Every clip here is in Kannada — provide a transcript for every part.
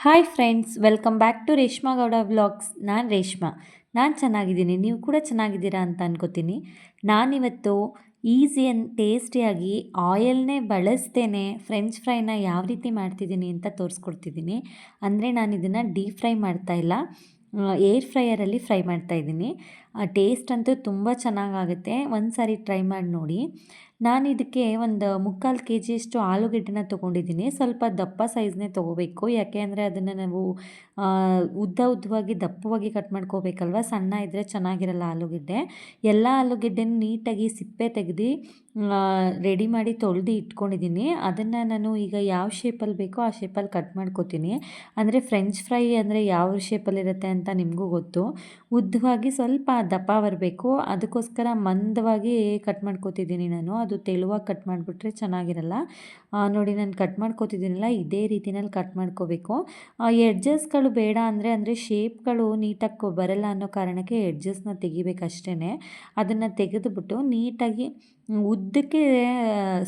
Hi friends, welcome back to Reshma Gowda vlogs. ನಾನು ರೇಷ್ಮಾ. ನಾನು ಚೆನ್ನಾಗಿದ್ದೀನಿ, ನೀವು ಕೂಡ ಚೆನ್ನಾಗಿದ್ದೀರಾ ಅಂತ ಅನ್ಕೋತೀನಿ. ನಾನಿವತ್ತು ಈಸಿ ಆ್ಯಂಡ್ ಟೇಸ್ಟಿಯಾಗಿ ಆಯಲ್ನೇ ಬಳಸ್ತೇನೆ ಫ್ರೆಂಚ್ ಫ್ರೈನ ಯಾವ ರೀತಿ ಮಾಡ್ತಿದ್ದೀನಿ ಅಂತ ತೋರಿಸ್ಕೊಡ್ತಿದ್ದೀನಿ. ಅಂದರೆ ನಾನು ಇದನ್ನು ಡೀಪ್ ಫ್ರೈ ಮಾಡ್ತಾಯಿಲ್ಲ, ಏರ್ ಫ್ರೈಯರಲ್ಲಿ ಫ್ರೈ ಮಾಡ್ತಾಯಿದ್ದೀನಿ. ಟೇಸ್ಟ್ ಅಂತೂ ತುಂಬ ಚೆನ್ನಾಗಾಗುತ್ತೆ, ಒಂದು ಸಾರಿ ಟ್ರೈ ಮಾಡಿ ನೋಡಿ. ನಾನು ಇದಕ್ಕೆ ಒಂದು 3/4 kg ಆಲೂಗೆಡ್ಡೆನ ತೊಗೊಂಡಿದ್ದೀನಿ. ಸ್ವಲ್ಪ ದಪ್ಪ ಸೈಜ್ನೇ ತೊಗೋಬೇಕು, ಯಾಕೆ ಅಂದರೆ ಅದನ್ನು ನಾವು ಉದ್ದವಾಗಿ ದಪ್ಪವಾಗಿ ಕಟ್ ಮಾಡ್ಕೋಬೇಕಲ್ವ. ಸಣ್ಣ ಇದ್ದರೆ ಚೆನ್ನಾಗಿರಲ್ಲ ಆಲೂಗೆಡ್ಡೆ. ಎಲ್ಲ ಆಲೂಗೆಡ್ಡೆನ ನೀಟಾಗಿ ಸಿಪ್ಪೆ ತೆಗೆದು ರೆಡಿ ಮಾಡಿ ತೊಳೆದು ಇಟ್ಕೊಂಡಿದ್ದೀನಿ. ಅದನ್ನು ನಾನು ಈಗ ಯಾವ ಶೇಪಲ್ಲಿ ಬೇಕೋ ಆ ಶೇಪಲ್ಲಿ ಕಟ್ ಮಾಡ್ಕೋತೀನಿ. ಅಂದರೆ ಫ್ರೆಂಚ್ ಫ್ರೈ ಅಂದರೆ ಯಾವ ಶೇಪಲ್ಲಿರುತ್ತೆ ಅಂತ ನಿಮಗೂ ಗೊತ್ತು. ಉದ್ದವಾಗಿ ಸ್ವಲ್ಪ ದಪ್ಪ ಬರಬೇಕು, ಅದಕ್ಕೋಸ್ಕರ ಮಂದವಾಗಿ ಕಟ್ ಮಾಡ್ಕೋತಿದ್ದೀನಿ ನಾನು. ಅದು ತೆಳುವಾಗಿ ಕಟ್ ಮಾಡಿಬಿಟ್ರೆ ಚೆನ್ನಾಗಿರಲ್ಲ. ನೋಡಿ, ನಾನು ಕಟ್ ಮಾಡ್ಕೋತಿದ್ದೀನಲ್ಲ, ಇದೇ ರೀತಿನಲ್ಲಿ ಕಟ್ ಮಾಡ್ಕೋಬೇಕು. ಎಡ್ಜಸ್ಗಳು ಬೇಡ ಅಂದರೆ ಶೇಪ್ಗಳು ನೀಟಾಗಿ ಬರಲ್ಲ ಅನ್ನೋ ಕಾರಣಕ್ಕೆ ಎಡ್ಜಸ್ನ ತೆಗಿಬೇಕಷ್ಟೇ. ಅದನ್ನು ತೆಗೆದುಬಿಟ್ಟು ನೀಟಾಗಿ ಉದ್ದಕ್ಕೆ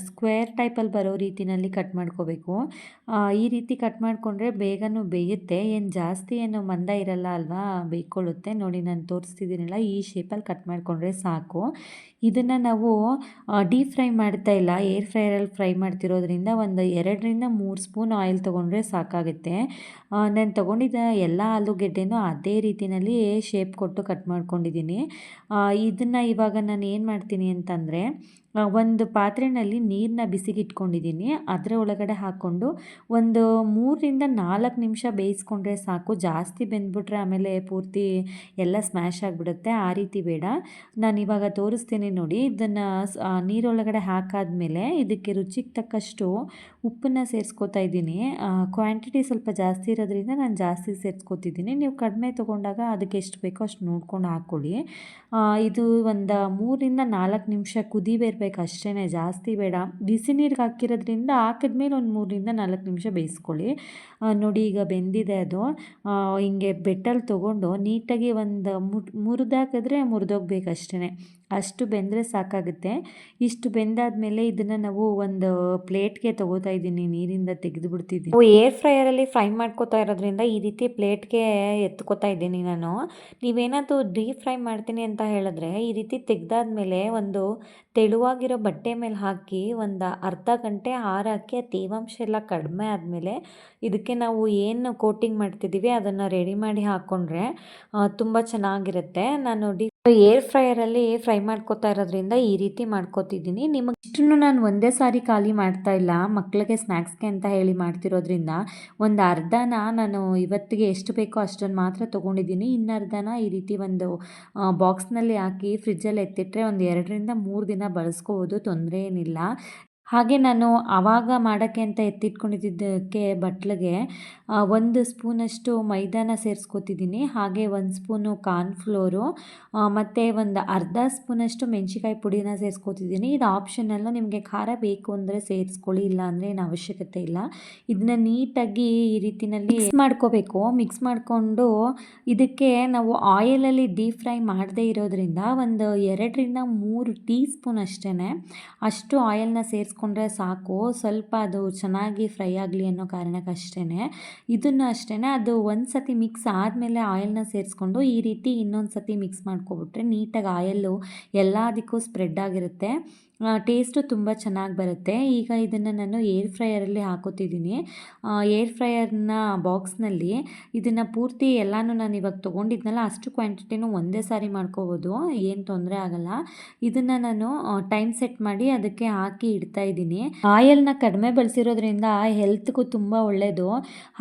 ಸ್ಕ್ವೇರ್ ಟೈಪಲ್ಲಿ ಬರೋ ರೀತಿಯಲ್ಲಿ ಕಟ್ ಮಾಡ್ಕೋಬೇಕು. ಈ ರೀತಿ ಕಟ್ ಮಾಡಿಕೊಂಡ್ರೆ ಬೇಗನೂ ಬೇಯುತ್ತೆ, ಏನು ಜಾಸ್ತಿ ಏನು ಮಂದ ಇರಲ್ಲ ಅಲ್ವಾ, ಬೇಯ್ಕೊಳ್ಳುತ್ತೆ. ನೋಡಿ, ನಾನು ತೋರಿಸ್ತಿದ್ದೀನಲ್ಲ, ಈ ಶೇಪಲ್ಲಿ ಕಟ್ ಮಾಡಿಕೊಂಡ್ರೆ ಸಾಕು. ಇದನ್ನು ನಾವು ಡೀಪ್ ಫ್ರೈ ಮಾಡ್ತಾ ಇಲ್ಲ, ಏರ್ ಫ್ರೈಯರಲ್ಲಿ ಫ್ರೈ ಮಾಡ್ತಿರೋದ್ರಿಂದ ಒಂದು 2-3 ಸ್ಪೂನ್ ಆಯಿಲ್ ತೊಗೊಂಡ್ರೆ ಸಾಕಾಗುತ್ತೆ. ನಾನು ತೊಗೊಂಡಿದ್ದ ಎಲ್ಲ ಆಲೂಗೆಡ್ಡೆನೂ ಅದೇ ರೀತಿಯಲ್ಲಿ ಶೇಪ್ ಕೊಟ್ಟು ಕಟ್ ಮಾಡ್ಕೊಂಡಿದ್ದೀನಿ. ಇದನ್ನು ಇವಾಗ ನಾನು ಏನು ಮಾಡ್ತೀನಿ ಅಂತಂದರೆ, ಒಂದು ಪಾತ್ರೆಯಲ್ಲಿ ನೀರನ್ನ ಬಿಸಿಗಿಟ್ಕೊಂಡಿದ್ದೀನಿ. ಅದರ ಒಳಗಡೆ ಹಾಕ್ಕೊಂಡು ಒಂದು 3-4 ನಿಮಿಷ ಬೇಯಿಸ್ಕೊಂಡ್ರೆ ಸಾಕು. ಜಾಸ್ತಿ ಬೆಂದ್ಬಿಟ್ರೆ ಆಮೇಲೆ ಪೂರ್ತಿ ಎಲ್ಲ ಸ್ಮ್ಯಾಶ್ ಆಗಿಬಿಡುತ್ತೆ, ಆ ರೀತಿ ಬೇಡ. ನಾನಿವಾಗ ತೋರಿಸ್ತೀನಿ ನೋಡಿ. ಇದನ್ನು ನೀರೊಳಗಡೆ ಹಾಕಾದ್ಮೇಲೆ ಇದಕ್ಕೆ ರುಚಿಗೆ ತಕ್ಕಷ್ಟು ಉಪ್ಪನ್ನು ಸೇರಿಸ್ಕೋತಾ ಇದ್ದೀನಿ. ಕ್ವಾಂಟಿಟಿ ಸ್ವಲ್ಪ ಜಾಸ್ತಿ ಇರೋದ್ರಿಂದ ನಾನು ಜಾಸ್ತಿ ಸೇರಿಸ್ಕೋತಿದ್ದೀನಿ. ನೀವು ಕಡಿಮೆ ತೊಗೊಂಡಾಗ ಅದಕ್ಕೆ ಎಷ್ಟು ಬೇಕೋ ಅಷ್ಟು ನೋಡ್ಕೊಂಡು ಹಾಕ್ಕೊಳ್ಳಿ. ಇದು ಒಂದು 3-4 ನಿಮಿಷ ಕುದಿಬೇಕು ಅಷ್ಟೇ, ಜಾಸ್ತಿ ಬೇಡ. ಬಿಸಿ ನೀರಿಗೆ ಹಾಕಿರೋದ್ರಿಂದ ಹಾಕಿದ್ಮೇಲೆ ಒಂದು 3-4 ನಿಮಿಷ ಬೇಯಿಸ್ಕೊಳ್ಳಿ. ನೋಡಿ, ಈಗ ಬೆಂದಿದೆ ಅದು. ಹಿಂಗೆ ಬೆಟ್ಟಲ್ಲಿ ತೊಗೊಂಡು ನೀಟಾಗಿ ಒಂದು ಮುರಿದಾಕಿದ್ರೆ ಮುರಿದೋಗ್ಬೇಕು ಅಷ್ಟೇ, ಅಷ್ಟು ಬೆಂದರೆ ಸಾಕಾಗುತ್ತೆ. ಇಷ್ಟು ಬೆಂದಾದಮೇಲೆ ಇದನ್ನು ನಾವು ಒಂದು ಪ್ಲೇಟ್ಗೆ ತೊಗೋತಾ ಇದ್ದೀನಿ, ನೀರಿಂದ ತೆಗೆದು ಬಿಡ್ತಿದ್ದೀನಿ. ಏರ್ ಫ್ರೈಯರಲ್ಲಿ ಫ್ರೈ ಮಾಡ್ಕೋತಾ ಇರೋದ್ರಿಂದ ಈ ರೀತಿ ಪ್ಲೇಟ್ಗೆ ಎತ್ಕೋತಾ ಇದ್ದೀನಿ ನಾನು. ನೀವೇನಾದರೂ ಡೀಪ್ ಫ್ರೈ ಮಾಡ್ತೀನಿ ಅಂತ ಹೇಳಿದ್ರೆ ಈ ರೀತಿ ತೆಗೆದಾದ್ಮೇಲೆ ಒಂದು ತೆಳುವಾಗಿರೋ ಬಟ್ಟೆ ಮೇಲೆ ಹಾಕಿ ಒಂದು ಅರ್ಧ ಗಂಟೆ ಹಾರಾಕಿ ಆ ತೇವಾಂಶ ಎಲ್ಲ ಕಡಿಮೆ ಆದಮೇಲೆ ಇದಕ್ಕೆ ನಾವು ಏನು ಕೋಟಿಂಗ್ ಮಾಡ್ತಿದ್ದೀವಿ ಅದನ್ನು ರೆಡಿ ಮಾಡಿ ಹಾಕ್ಕೊಂಡ್ರೆ ತುಂಬ ಚೆನ್ನಾಗಿರುತ್ತೆ. ನಾನು ಏರ್ ಫ್ರೈಯರಲ್ಲಿ ಫ್ರೈ ಮಾಡ್ಕೋತಾ ಇರೋದ್ರಿಂದ ಈ ರೀತಿ ಮಾಡ್ಕೋತಿದ್ದೀನಿ. ನಿಮಗೆ ಇಷ್ಟನ್ನು ನಾನು ಒಂದೇ ಸಾರಿ ಖಾಲಿ ಮಾಡ್ತಾ ಇಲ್ಲ, ಮಕ್ಕಳಿಗೆ ಸ್ನ್ಯಾಕ್ಸ್ಗೆ ಅಂತ ಹೇಳಿ ಮಾಡ್ತಿರೋದ್ರಿಂದ ಒಂದು ಅರ್ಧನ ನಾನು ಇವತ್ತಿಗೆ ಎಷ್ಟು ಬೇಕೋ ಅಷ್ಟನ್ನು ಮಾತ್ರ ತೊಗೊಂಡಿದ್ದೀನಿ. ಇನ್ನರ್ಧನ ಈ ರೀತಿ ಒಂದು ಬಾಕ್ಸ್ನಲ್ಲಿ ಹಾಕಿ ಫ್ರಿಜ್ಜಲ್ಲಿ ಎತ್ತಿಟ್ರೆ ಒಂದು 2-3 ದಿನ ಬಳಸ್ಕೋಬೋದು, ತೊಂದರೆ ಏನಿಲ್ಲ. ಹಾಗೆ ನಾನು ಆವಾಗ ಮಾಡೋಕ್ಕೆ ಅಂತ ಎತ್ತಿಟ್ಕೊಂಡಿದ್ದಕ್ಕೆ ಬಟ್ಲಿಗೆ 1 ಸ್ಪೂನಷ್ಟು ಮೈದಾನ ಸೇರಿಸ್ಕೋತಿದ್ದೀನಿ. ಹಾಗೆ 1 ಸ್ಪೂನು ಕಾರ್ನ್ಫ್ಲೋರು ಮತ್ತು ಒಂದು ಅರ್ಧ ಸ್ಪೂನಷ್ಟು ಮೆಣಸಿಕಾಯಿ ಪುಡಿನ ಸೇರಿಸ್ಕೋತಿದ್ದೀನಿ. ಇದು ಆಪ್ಷನಲ್ಲು, ನಿಮಗೆ ಖಾರ ಬೇಕು ಅಂದರೆ ಸೇರಿಸ್ಕೊಳ್ಳಿ, ಇಲ್ಲ ಅಂದರೆ ಏನು ಅವಶ್ಯಕತೆ ಇಲ್ಲ. ಇದನ್ನ ನೀಟಾಗಿ ಈ ರೀತಿಯಲ್ಲಿ ಮಿಕ್ಸ್ ಮಾಡ್ಕೋಬೇಕು. ಮಿಕ್ಸ್ ಮಾಡಿಕೊಂಡು ಇದಕ್ಕೆ ನಾವು ಆಯಿಲಲ್ಲಿ ಡೀಪ್ ಫ್ರೈ ಮಾಡದೇ ಇರೋದ್ರಿಂದ ಒಂದು 2-3 ಟೀ ಸ್ಪೂನ್ ಅಷ್ಟೇ ಅಷ್ಟು ಆಯಿಲ್ನ ಸೇರಿಸ್ಕೊಂಡ್ರೆ ಸಾಕು. ಸ್ವಲ್ಪ ಅದು ಚೆನ್ನಾಗಿ ಫ್ರೈ ಆಗಲಿ ಅನ್ನೋ ಕಾರಣಕ್ಕಷ್ಟೇ. ಇದನ್ನು ಅಷ್ಟೇ, ಅದು ಒಂದು ಸತಿ ಮಿಕ್ಸ್ ಆದಮೇಲೆ ಆಯಿಲ್ನ ಸೇರಿಸ್ಕೊಂಡು ಈ ರೀತಿ ಇನ್ನೊಂದು ಸತಿ ಮಿಕ್ಸ್ ಮಾಡ್ಕೊಬಿಟ್ರೆ ನೀಟಾಗಿ ಆಯಿಲ್ಲು ಎಲ್ಲದಕ್ಕೂ ಸ್ಪ್ರೆಡ್ ಆಗಿರುತ್ತೆ, ಟೇಸ್ಟು ತುಂಬ ಚೆನ್ನಾಗಿ ಬರುತ್ತೆ. ಈಗ ಇದನ್ನು ನಾನು ಏರ್ ಫ್ರೈಯರಲ್ಲಿ ಹಾಕೋತಿದ್ದೀನಿ. ಏರ್ ಫ್ರೈಯರ್ನ ಬಾಕ್ಸ್ನಲ್ಲಿ ಇದನ್ನು ಪೂರ್ತಿ ಎಲ್ಲನೂ ನಾನು ಇವಾಗ ತೊಗೊಂಡಿದ್ನಲ್ಲ ಅಷ್ಟು ಕ್ವಾಂಟಿಟಿನೂ ಒಂದೇ ಸಾರಿ ಮಾಡ್ಕೋಬೋದು, ಏನು ತೊಂದರೆ ಆಗಲ್ಲ. ಇದನ್ನು ನಾನು ಟೈಮ್ ಸೆಟ್ ಮಾಡಿ ಅದಕ್ಕೆ ಹಾಕಿ ಇಡ್ತಾ ಇದ್ದೀನಿ. ಆಯಿಲ್ನ ಕಡಿಮೆ ಬಳಸಿರೋದ್ರಿಂದ ಹೆಲ್ತ್ಗೂ ತುಂಬ ಒಳ್ಳೆಯದು.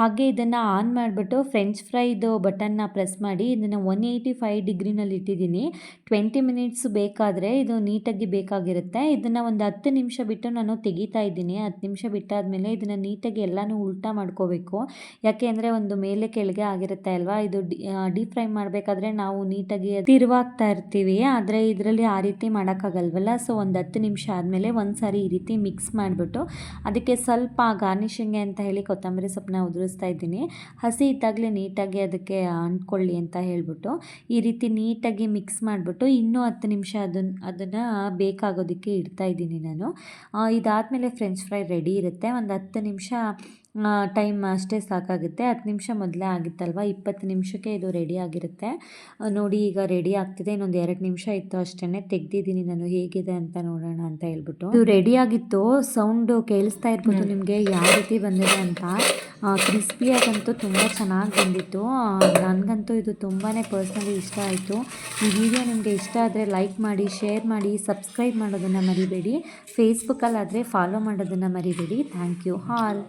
ಹಾಗೆ ಇದನ್ನು ಆನ್ ಮಾಡಿಬಿಟ್ಟು ಫ್ರೆಂಚ್ ಫ್ರೈದು ಬಟನ್ನ ಪ್ರೆಸ್ ಮಾಡಿ ಇದನ್ನು 185 ಡಿಗ್ರಿನಲ್ಲಿ ಇಟ್ಟಿದ್ದೀನಿ. 20 ಮಿನಿಟ್ಸ್ ಬೇಕಾದರೆ ಇದು ನೀಟಾಗಿ ಬೇಕಾಗಿರುತ್ತೆ. ಇದನ್ನು ಒಂದು 10 ನಿಮಿಷ ಬಿಟ್ಟು ನಾನು ತೆಗಿತಾ ಇದ್ದೀನಿ. 10 ನಿಮಿಷ ಬಿಟ್ಟಾದಮೇಲೆ ಇದನ್ನು ನೀಟಾಗಿ ಎಲ್ಲನೂ ಉಲ್ಟಾ ಮಾಡ್ಕೋಬೇಕು, ಯಾಕೆ ಅಂದರೆ ಒಂದು ಮೇಲೆ ಕೆಳಗೆ ಆಗಿರುತ್ತೆ ಅಲ್ವಾ. ಇದು ಡೀಪ್ ಫ್ರೈ ಮಾಡಬೇಕಾದ್ರೆ ನಾವು ನೀಟಾಗಿ ತಿರುವಾಗ್ತಾ ಇರ್ತೀವಿ, ಆದರೆ ಇದರಲ್ಲಿ ಆ ರೀತಿ ಮಾಡೋಕ್ಕಾಗಲ್ವಲ್ಲ. ಸೊ ಒಂದು 10 ನಿಮಿಷ ಆದಮೇಲೆ ಒಂದು ಸಾರಿ ಈ ರೀತಿ ಮಿಕ್ಸ್ ಮಾಡಿಬಿಟ್ಟು ಅದಕ್ಕೆ ಸ್ವಲ್ಪ ಗಾರ್ನಿಷಿಂಗ್ಗೆ ಅಂತ ಹೇಳಿ ಕೊತ್ತಂಬರಿ ಸೊಪ್ಪನ್ನ ಉದುರಿಸ್ತಾ ಇದ್ದೀನಿ. ಹಸಿ ಇದ್ದಾಗಲೇ ನೀಟಾಗಿ ಅದಕ್ಕೆ ಅಂಟ್ಕೊಳ್ಳಿ ಅಂತ ಹೇಳಿಬಿಟ್ಟು ಈ ರೀತಿ ನೀಟಾಗಿ ಮಿಕ್ಸ್ ಮಾಡಿಬಿಟ್ಟು ಇನ್ನೂ 10 ನಿಮಿಷ ಅದನ್ನು ಬೇಕಾಗೋದಕ್ಕೆ ಇಡ್ತಾ ಇದ್ದೀನಿ ನಾನು. ಇದಾದಮೇಲೆ ಫ್ರೆಂಚ್ ಫ್ರೈ ರೆಡಿ ಇರುತ್ತೆ. ಒಂದು 10 ನಿಮಿಷ ಟೈಮ್ ಅಷ್ಟೇ ಸಾಕಾಗುತ್ತೆ. 10 ನಿಮಿಷ ಮೊದಲೇ ಆಗಿತ್ತಲ್ವ, 20 ನಿಮಿಷಕ್ಕೆ ಇದು ರೆಡಿ ಆಗಿರುತ್ತೆ. ನೋಡಿ ಈಗ ರೆಡಿ ಆಗ್ತಿದೆ. ಇನ್ನೊಂದು 2 ನಿಮಿಷ ಇತ್ತು ಅಷ್ಟೇ, ತೆಗ್ದಿದ್ದೀನಿ ನಾನು. ಹೇಗಿದೆ ಅಂತ ನೋಡೋಣ ಅಂತ ಹೇಳ್ಬಿಟ್ಟು. ಇದು ರೆಡಿ ಆಗಿತ್ತು. ಸೌಂಡು ಕೇಳಿಸ್ತಾ ಇರ್ಬೋದು ನಿಮಗೆ ಯಾವ ರೀತಿ ಬಂದಿದೆ ಅಂತ. ಕ್ರಿಸ್ಪಿಯಾಗಂತೂ ತುಂಬ ಚೆನ್ನಾಗಿ ಬಂದಿತ್ತು. ನನಗಂತೂ ಇದು ತುಂಬಾ ಪರ್ಸ್ನಲಿ ಇಷ್ಟ ಆಯಿತು. ಈ ವಿಡಿಯೋ ನಿಮಗೆ ಇಷ್ಟ ಆದರೆ ಲೈಕ್ ಮಾಡಿ, ಶೇರ್ ಮಾಡಿ, ಸಬ್ಸ್ಕ್ರೈಬ್ ಮಾಡೋದನ್ನು ಮರಿಬೇಡಿ. ಫೇಸ್ಬುಕ್ಕಲ್ಲಾದರೆ ಫಾಲೋ ಮಾಡೋದನ್ನು ಮರಿಬೇಡಿ. Thank you all.